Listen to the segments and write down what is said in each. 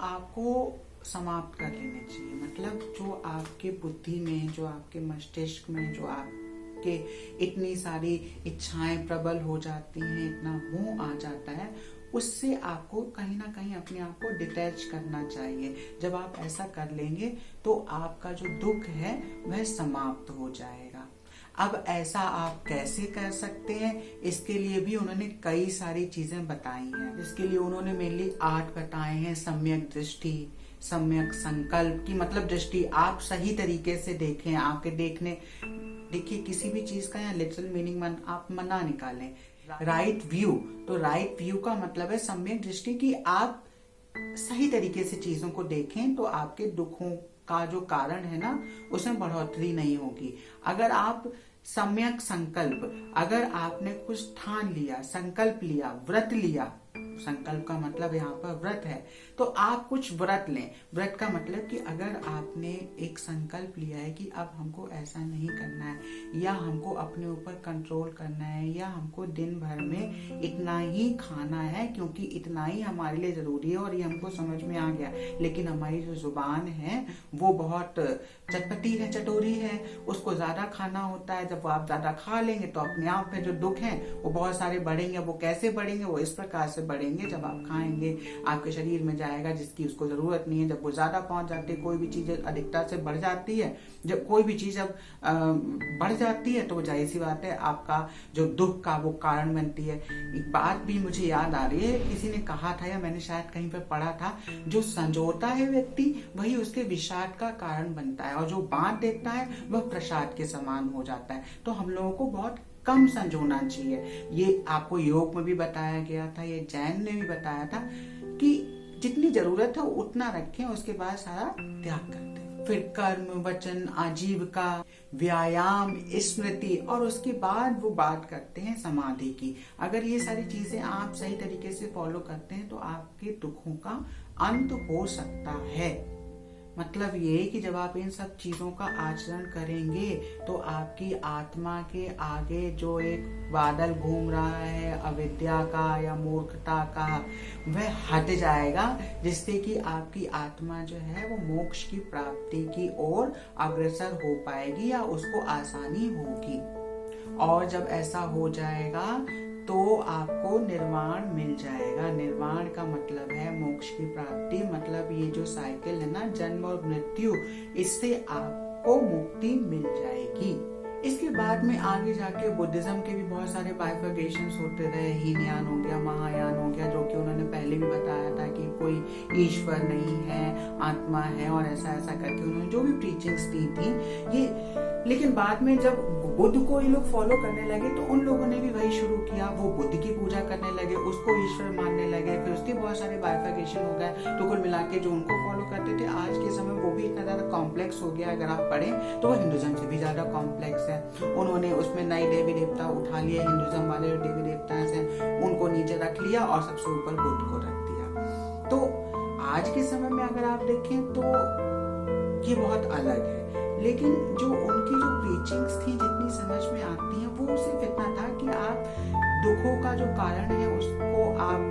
आपको समाप्त कर लेने चाहिए। मतलब जो आपके बुद्धि में, जो आपके मस्तिष्क में, जो आपके इतनी सारी इच्छाएं प्रबल हो जाती हैं, इतना मोह आ जाता है, उससे आपको कहीं ना कहीं अपने आप को डिटैच करना चाहिए। जब आप ऐसा कर लेंगे तो आपका जो दुख है वह समाप्त हो जाएगा। अब ऐसा आप कैसे कर सकते हैं, इसके लिए भी उन्होंने कई सारी चीजें बताई हैं। इसके लिए उन्होंने मेनली 8 बताए हैं। सम्यक दृष्टि, सम्यक संकल्प की मतलब दृष्टि, आप सही तरीके से देखें। आपके देखिए किसी भी चीज का यहाँ लिटरल मीनिंग आप मना निकालें। राइट व्यू, तो राइट व्यू का मतलब है सम्यक दृष्टि की आप सही तरीके से चीजों को देखें तो आपके दुखों का जो कारण है ना उसमें बढ़ोतरी नहीं होगी। अगर आप सम्यक संकल्प, अगर आपने कुछ ठान लिया, संकल्प लिया, व्रत लिया, संकल्प का मतलब यहाँ पर व्रत है, तो आप कुछ व्रत लें। व्रत का मतलब कि अगर आपने एक संकल्प लिया है कि अब हमको ऐसा नहीं करना है, या हमको अपने ऊपर कंट्रोल करना है, या हमको दिन भर में इतना ही खाना है क्योंकि इतना ही हमारे लिए जरूरी है और ये हमको समझ में आ गया, लेकिन हमारी जो जुबान है वो बहुत चटपटी है, चटोरी है, उसको ज्यादा खाना होता है। जब वो आप ज्यादा खा लेंगे तो अपने आप में जो दुख है वो बहुत सारे बढ़ेंगे। वो कैसे बढ़ेंगे? वो इस प्रकार से बढ़ेंगे, जब आप खाएंगे आपके शरीर में जाएगा जिसकी उसको जरूरत नहीं है। जब वो ज्यादा पहुंच जाती है, कोई भी चीज अधिकता से बढ़ जाती है, जब कोई भी चीज जब बढ़ जाती है तो वो जाहिर सी बात है आपका जो दुख का वो कारण बनती है। एक बात भी मुझे याद आ रही है, किसी ने कहा था या मैंने शायद कहीं पर पढ़ा था, जो संजोता है व्यक्ति वही उसके विषाद का कारण बनता है, और जो बांट देता है वह प्रसाद के समान हो जाता है। तो हम लोगों को बहुत कम संजोना चाहिए। ये आपको योग में भी बताया गया था, ये जैन ने भी बताया था कि जितनी जरूरत है उतना रखें, उसके बाद सारा त्याग कर दें। फिर कर्म, वचन, आजीविका, व्यायाम, स्मृति, और उसके बाद वो बात करते हैं समाधि की। अगर ये सारी चीजें आप सही तरीके से फॉलो करते हैं तो आपके दुखों का अंत हो सकता है। मतलब ये कि जब आप इन सब चीजों का आचरण करेंगे तो आपकी आत्मा के आगे जो एक बादल घूम रहा है अविद्या का या मूर्खता का, वह हट जाएगा, जिससे कि आपकी आत्मा जो है वो मोक्ष की प्राप्ति की ओर अग्रसर हो पाएगी या उसको आसानी होगी। और जब ऐसा हो जाएगा तो आपको निर्वाण मिल जाएगा। निर्वाण का मतलब है मोक्ष की प्राप्ति। मतलब ये जो साइकिल है ना, जन्म और मृत्यु, इससे आपको मुक्ति मिल जाएगी। इसके बाद में आगे जाके बुद्धिज्म के भी बहुत सारे बाइफर्केशंस होते रहे। हीनयान हो गया, महायान हो गया, जो कि उन्होंने पहले भी बताया था कि कोई ईश्वर नहीं है, आत्मा है, और ऐसा ऐसा करके उन्होंने जो भी प्रीचिंग्स दी थी ये। लेकिन बाद में जब बुद्ध को ये लोग फॉलो करने लगे तो उन लोगों ने भी वही शुरू किया। वो बुद्ध की पूजा करने लगे, उसको ईश्वर मानने लगे, फिर उसके बहुत सारे बाइफर्केशन हो गए। तो कुल मिला के जो उनको फॉलो करते थे आज के समय वो भी इतना ज्यादा कॉम्प्लेक्स हो गया। अगर आप पढ़ें तो वो हिंदुज्म से भी ज्यादा कॉम्प्लेक्स है। उन्होंने उसमें नए देवी देवता उठा लिए, हिंदुज्म वाले देवी देवता से उनको नीचे रख लिया और सबसे ऊपर बुद्ध को रख दिया। तो आज के समय में अगर आप देखें तो ये बहुत अलग है। लेकिन जो उनकी जो प्रीचिंग्स थी जितनी समझ में आती हैं वो सिर्फ इतना था कि आप दुखों का जो कारण है उसको आप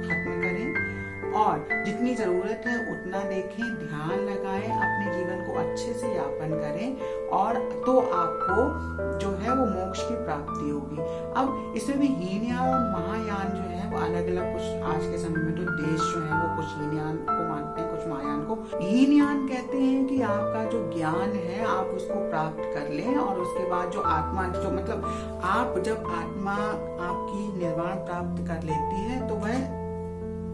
खत्म करें और जितनी जरूरत है उतना देखें, ध्यान लगाएं, अपने जीवन को अच्छे से यापन करें, और तो आपको जो है वो मोक्ष की प्राप्ति होगी। अब इसमें भी हीनयान और महायान जो है वो अलग अलग, कुछ आज के समय में तो देश जो है वो कुछ हीनयान को मानते हैं, कुछ महायान को। हीनयान कहते हैं कि आपका जो ज्ञान है आप उसको प्राप्त कर लें, और उसके बाद जो आत्मा जो मतलब आप जब आत्मा आपकी निर्वाण प्राप्त कर लेती है तो वह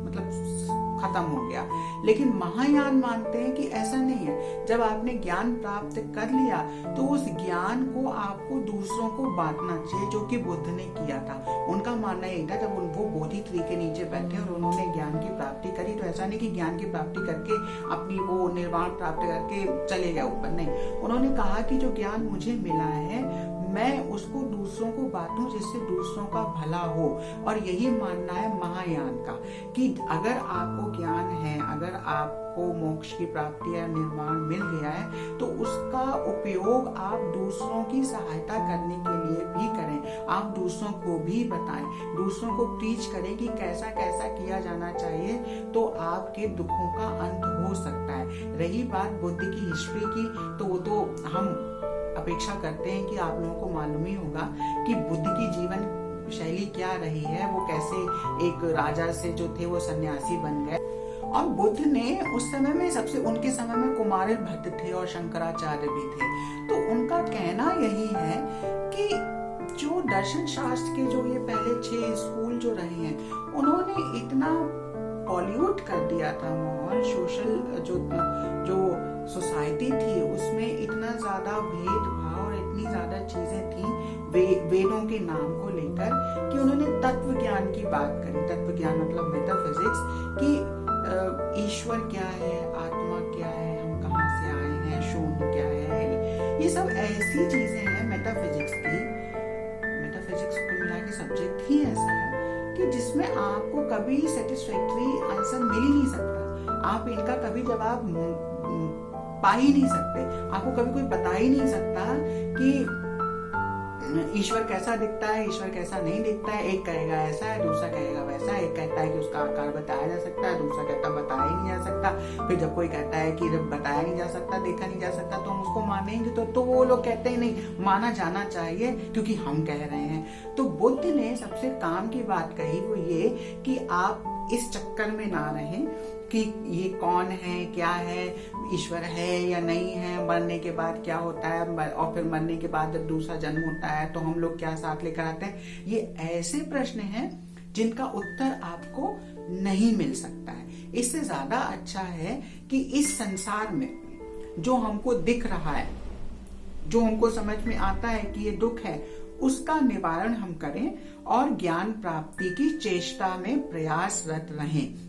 मतलब खत्म हो गया। लेकिन महायान मानते हैं कि ऐसा नहीं है। जब आपने ज्ञान प्राप्त कर लिया तो उस ज्ञान को आपको दूसरों को बांटना चाहिए, जो कि बुद्ध ने किया था। उनका मानना यही था, जब वो बोधि ट्री के नीचे बैठे और उन्होंने ज्ञान की प्राप्ति करी, तो ऐसा नहीं कि ज्ञान की प्राप्ति करके अपनी वो निर्वाण प्राप्त करके चले गए ऊपर, नहीं। उन्होंने कहा कि जो ज्ञान मुझे मिला है मैं उसको दूसरों को बांटूं जिससे दूसरों का भला हो। और यही मानना है महायान का कि अगर आपको ज्ञान है, अगर आपको मोक्ष की प्राप्ति या निर्वाण मिल गया है तो उसका उपयोग आप दूसरों की सहायता करने के लिए भी करें। आप दूसरों को भी बताएं, दूसरों को प्रीच करें कि कैसा कैसा किया जाना चाहिए, तो आपके दुखों का अंत हो सकता है। रही बात बुद्ध की हिस्ट्री की, तो वो तो हम अपेक्षा करते हैं कि आप लोगों को मालूम ही होगा कि बुद्ध की जीवन शैली क्या रही है। वो कैसे एक राजा से जो थे वो सन्यासी बन गए, और बुद्ध ने उस समय में उनके समय में कुमारिल भट्ट थे और शंकराचार्य भी थे। तो उनका कहना यही है कि जो दर्शन शास्त्र के जो ये पहले 6 स्कूल जो रहे हैं, उन्होंने इतना पॉल्यूट कर दिया था माहौल, सोशल जो सोसाइटी थी उसमें इतना ज्यादा भेदभाव और इतनी ज्यादा चीजें थी वेदों के नाम को लेकर, कि उन्होंने तत्व ज्ञान की बात करी। तत्व ज्ञान मतलब मेटाफिजिक्स, कि ईश्वर क्या है, आत्मा क्या है, हम कहाँ से आए हैं, शून्य क्या है, ये सब ऐसी चीजें हैं मेटाफिजिक्स की। मेटाफिजिक्स को मिला के सब्जेक्ट ही ऐसा है कि जिसमें आपको कभी सेटिस्फैक्टरी आंसर मिल ही नहीं सकता। आप इनका कभी जवाब पा ही नहीं सकते। आपको कभी कोई बता ही नहीं सकता कि ईश्वर कैसा दिखता है, ईश्वर कैसा नहीं दिखता है। एक कहेगा ऐसा है, दूसरा कहेगा वैसा है। एक कहता है कि उसका आकार बताया जा सकता है, दूसरा कहता है बताया ही नहीं जा सकता। फिर जब कोई कहता है कि जब बताया नहीं जा सकता, देखा नहीं जा सकता, तो हम उसको मानेंगे। तो वो लोग कहते हैं नहीं, माना जाना चाहिए क्योंकि हम कह रहे हैं। तो बुद्ध ने सबसे काम की बात कही, वो ये कि आप इस चक्कर में ना रहें कि ये कौन है, क्या है, ईश्वर है या नहीं है, मरने के बाद क्या होता है, और फिर मरने के बाद जब दूसरा जन्म होता है तो हम लोग क्या साथ लेकर आते हैं। ये ऐसे प्रश्न हैं जिनका उत्तर आपको नहीं मिल सकता है। इससे ज्यादा अच्छा है कि इस संसार में जो हमको दिख रहा है, जो हमको समझ में आता है कि ये दुख है, उसका निवारण हम करें और ज्ञान प्राप्ति की चेष्टा में प्रयासरत रहें।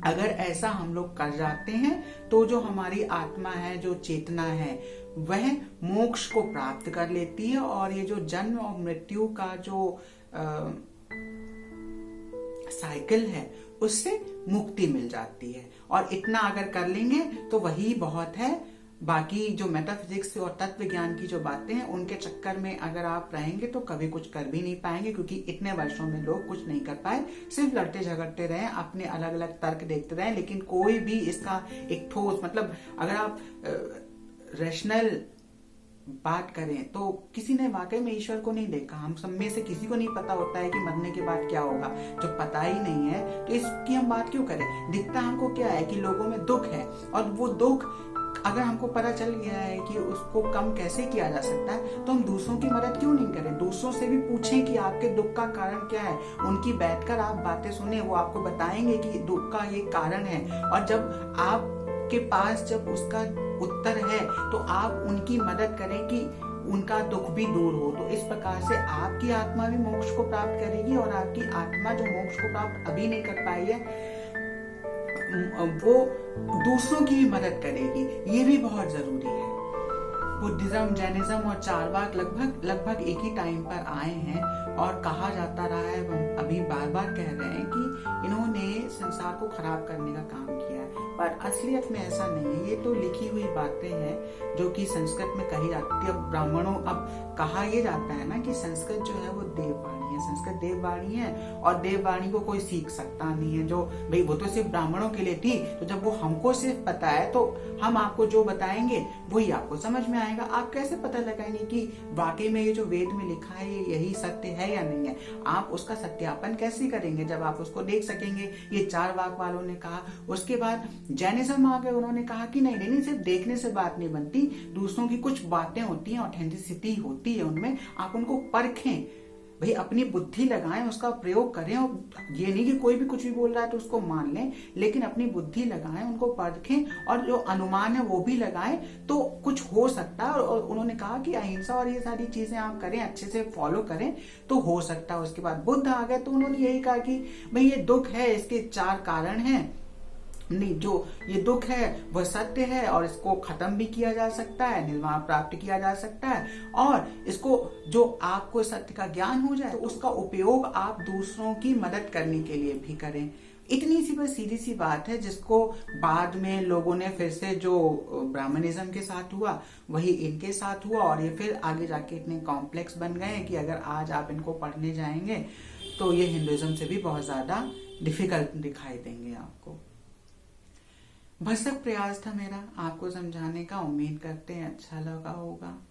अगर ऐसा हम लोग कर जाते हैं तो जो हमारी आत्मा है, जो चेतना है, वह मोक्ष को प्राप्त कर लेती है, और ये जो जन्म और मृत्यु का जो साइकिल है उससे मुक्ति मिल जाती है। और इतना अगर कर लेंगे तो वही बहुत है। बाकी जो मेटाफिजिक्स और तत्व ज्ञान की जो बातें हैं, उनके चक्कर में अगर आप रहेंगे तो कभी कुछ कर भी नहीं पाएंगे, क्योंकि इतने वर्षों में लोग कुछ नहीं कर पाए। सिर्फ लड़ते झगड़ते रहे, अपने अलग अलग तर्क देखते रहे, लेकिन कोई भी इसका एक ठोस, मतलब अगर आप रैशनल बात करें तो किसी ने वाकई में ईश्वर को नहीं देखा। हम सब में से किसी को नहीं पता होता है कि मरने के बाद क्या होगा। जब पता ही नहीं है तो इसकी हम बात क्यों करें। दिखता हमको क्या है कि लोगों में दुख है, और वो दुख अगर हमको पता चल गया है कि उसको कम कैसे किया जा सकता है, तो हम दूसरों की मदद क्यों नहीं करें। दूसरों से भी पूछें कि आपके दुख का कारण क्या है। उनकी बैठकर आप बातें सुने, वो आपको बताएंगे कि दुख का ये कारण है। और जब आपके पास जब उसका उत्तर है तो आप उनकी मदद करें कि उनका दुख भी दूर हो। तो इस प्रकार से आपकी आत्मा भी मोक्ष को प्राप्त करेगी, और आपकी आत्मा जो मोक्ष को प्राप्त अभी नहीं कर पाई है, वो दूसरों की भी मदद करेगी। ये भी बहुत जरूरी है। बुद्धिज्म, जैनिज्म और चारवाक लगभग एक ही टाइम पर आए हैं, और कहा जाता रहा है, हम अभी बार बार कह रहे हैं कि इन्होंने संसार को खराब करने का काम किया है, पर असलियत में ऐसा नहीं है। ये तो लिखी हुई बातें हैं जो कि संस्कृत में कही जाती है। अब ब्राह्मणों, अब कहा यह जाता है ना कि संस्कृत जो है वो देववाणी है, संस्कृत देववाणी है, और देववाणी को कोई सीख सकता नहीं है। जो भाई वो तो सिर्फ ब्राह्मणों के लिए थी, तो जब वो हमको सिर्फ पता है तो हम आपको जो बताएंगे वही आपको समझ में आएगा। आप कैसे पता लगाएंगे कि वाकई में ये जो वेद में लिखा है ये यही सत्य है या नहीं है। आप उसका सत्यापन कैसे करेंगे जब आप उसको देख सकेंगे। ये चारवाक वालों ने कहा। उसके बाद जैनिज्म आ गए, उन्होंने कहा कि नहीं, सिर्फ देखने से बात नहीं बनती, दूसरों की कुछ बातें होती हैं, ऑथेंटिसिटी होती है उनमें, आप उनको परखें। भाई अपनी बुद्धि लगाएं, उसका प्रयोग करें, और ये नहीं कि कोई भी कुछ भी बोल रहा है तो उसको मान लें, लेकिन अपनी बुद्धि लगाएं, उनको परखें, और जो अनुमान है वो भी लगाएं, तो कुछ हो सकता है। और उन्होंने कहा कि अहिंसा और ये सारी चीजें आप करें, अच्छे से फॉलो करें तो हो सकता है। उसके बाद बुद्ध आ गए, तो उन्होंने यही कहा कि भाई ये दुख है, इसके 4 कारण हैं। नहीं, जो ये दुख है वह सत्य है, और इसको खत्म भी किया जा सकता है, निर्वाण प्राप्त किया जा सकता है, और इसको जो आपको सत्य का ज्ञान हो जाए तो उसका उपयोग आप दूसरों की मदद करने के लिए भी करें। इतनी सी बस सीधी सी बात है, जिसको बाद में लोगों ने फिर से जो ब्राह्मणिज्म के साथ हुआ वही इनके साथ हुआ, और ये फिर आगे जाके इतने कॉम्प्लेक्स बन गए हैं कि अगर आज आप इनको पढ़ने जाएंगे तो ये हिंदुइज्म से भी बहुत ज्यादा डिफिकल्ट दिखाई देंगे आपको। भरसक प्रयास था मेरा आपको समझाने का। उम्मीद करते हैं अच्छा लगा होगा।